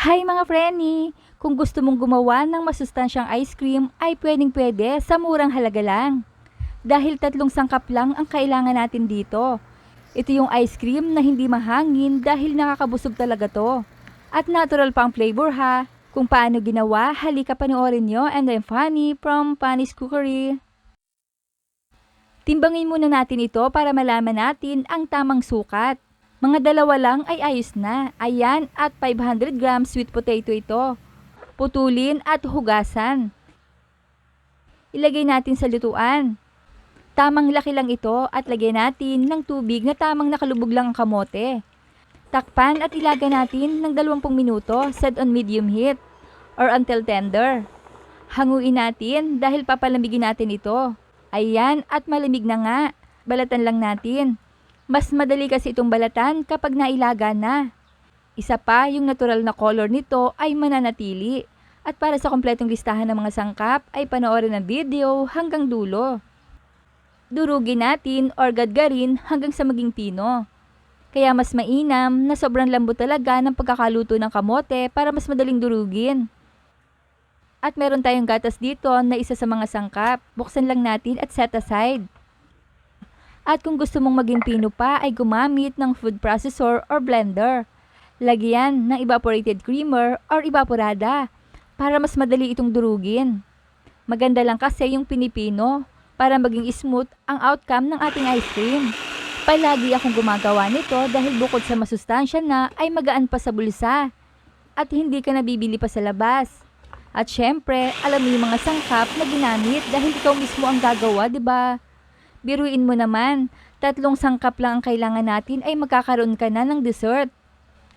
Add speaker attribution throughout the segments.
Speaker 1: Hi mga preni! Kung gusto mong gumawa ng masustansyang ice cream ay pwedeng-pwede sa murang halaga lang. Dahil 3 sangkap lang ang kailangan natin dito. Ito yung ice cream na hindi mahangin dahil nakakabusog talaga to. At natural pa ang flavor ha. Kung paano ginawa, halika panoorin nyo, and I'm Fanny from Fanny's Cookery. Timbangin muna natin ito para malaman natin ang tamang sukat. Mga 2 lang ay ayos na. Ayan, at 500 grams sweet potato ito. Putulin at hugasan. Ilagay natin sa lutuan. Tamang laki lang ito at lagyan natin ng tubig na tamang nakalubog lang ang kamote. Takpan at ilagay natin ng 20 minuto, set on medium heat or until tender. Hanguin natin dahil papalamigin natin ito. Ayan, at malamig na nga. Balatan lang natin. Mas madali kasi itong balatan kapag nailaga na. Isa pa, yung natural na color nito ay mananatili. At para sa kompletong listahan ng mga sangkap ay panoorin ang video hanggang dulo. Durugin natin or gadgarin hanggang sa maging pino. Kaya mas mainam na sobrang lambot talaga ng pagkakaluto ng kamote para mas madaling durugin. At meron tayong gatas dito na isa sa mga sangkap. Buksan lang natin at set aside. At kung gusto mong maging pino pa ay gumamit ng food processor or blender. Lagyan ng evaporated creamer or evaporada para mas madali itong durugin. Maganda lang kasi yung pinipino para maging smooth ang outcome ng ating ice cream. Palagi akong gumagawa nito dahil bukod sa masustansya na ay magaan pa sa bulsa at hindi ka nabibili pa sa labas. At syempre, alam mo yung mga sangkap na ginamit dahil ikaw mismo ang gagawa, di ba? Biruin mo naman, 3 sangkap lang ang kailangan natin ay magkakaroon ka na ng dessert.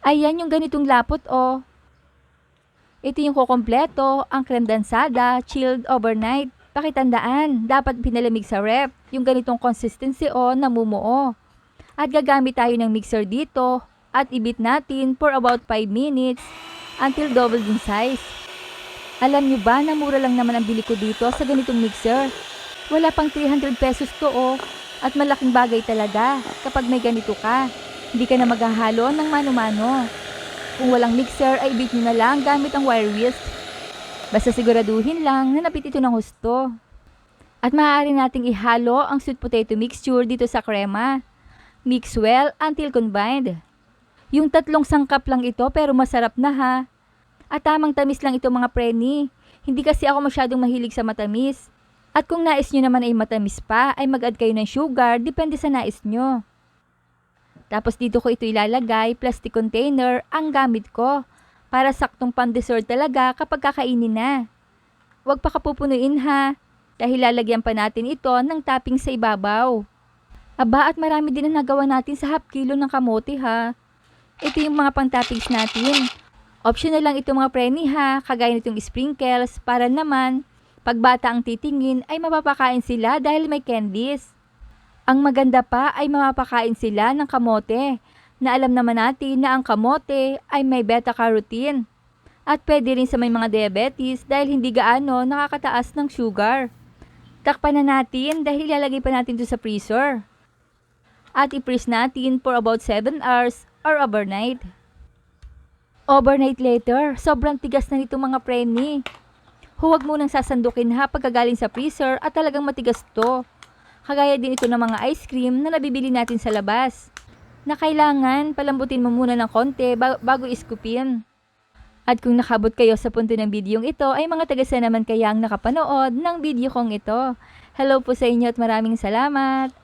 Speaker 1: Ayan yung ganitong lapot oh. Ito yung kukompleto, ang creme dansada, chilled overnight. Pakitandaan, dapat pinalamig sa ref. Yung ganitong consistency oh, namumuo. At gagamit tayo ng mixer dito at ibit natin for about 5 minutes until double in size. Alam nyo ba na mura lang naman ang bili ko dito sa ganitong mixer? Wala pang 300 pesos to oh. At malaking bagay talaga kapag may ganito ka. Hindi ka na maghahalo ng mano-mano. Kung walang mixer ay ibit nyo na lang gamit ang wire whisk. Basta siguraduhin lang na napit ito ng husto. At maaari nating ihalo ang sweet potato mixture dito sa krema. Mix well until combined. Yung 3 sangkap lang ito pero masarap na ha. At tamang tamis lang ito mga preni. Hindi kasi ako masyadong mahilig sa matamis. At kung nais nyo naman ay matamis pa, ay mag-add kayo ng sugar, depende sa nais nyo. Tapos dito ko ito ilalagay, plastic container ang gamit ko. Para saktong pan-dessert talaga kapag kakainin na. Huwag pa kapupunuin ha, dahil lalagyan pa natin ito ng topping sa ibabaw. Aba, at marami din ang nagawa natin sa half kilo ng kamote ha. Ito yung mga pang-toppings natin. Optional lang ito mga preni ha, kagaya nitong sprinkles para naman pag bata ang titingin ay mapapakain sila dahil may candies. Ang maganda pa ay mapapakain sila ng kamote na alam naman natin na ang kamote ay may beta-carotene. At pwede rin sa may mga diabetes dahil hindi gaano nakakataas ng sugar. Takpan na natin dahil ilalagay pa natin ito sa freezer. At i-freeze natin for about 7 hours or overnight. Overnight later, sobrang tigas na nito mga preni. Huwag mo nang sasandukin ha pagkagaling sa freezer at talagang matigas to. Kagaya din ito ng mga ice cream na nabibili natin sa labas. Na kailangan palambutin mo muna ng konti bago iskupin. At kung nakabot kayo sa punto ng videong ito ay mga tagasa naman kayang nakapanood ng video kong ito. Hello po sa inyo at maraming salamat.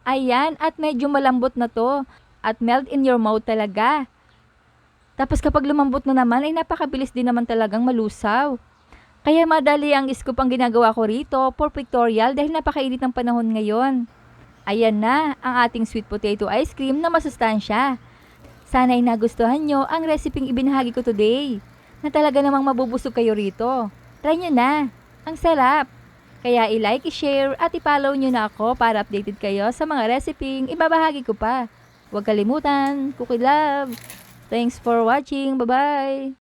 Speaker 1: Ayan, at medyo malambot na to at melt in your mouth talaga. Tapos kapag lumambot na naman ay napakabilis din naman talagang malusaw. Kaya madali ang scoop ang ginagawa ko rito for pictorial dahil napakainit ng panahon ngayon. Ayan na ang ating sweet potato ice cream na masustansya. Sana ay nagustuhan nyo ang reseping ibinahagi ko today. Na talaga namang mabubusog kayo rito. Try nyo na. Ang sarap. Kaya i-like, i-share at i-follow nyo na ako para updated kayo sa mga reseping ibabahagi ko pa. Huwag kalimutan. Cookie love. Thanks for watching. Bye-bye.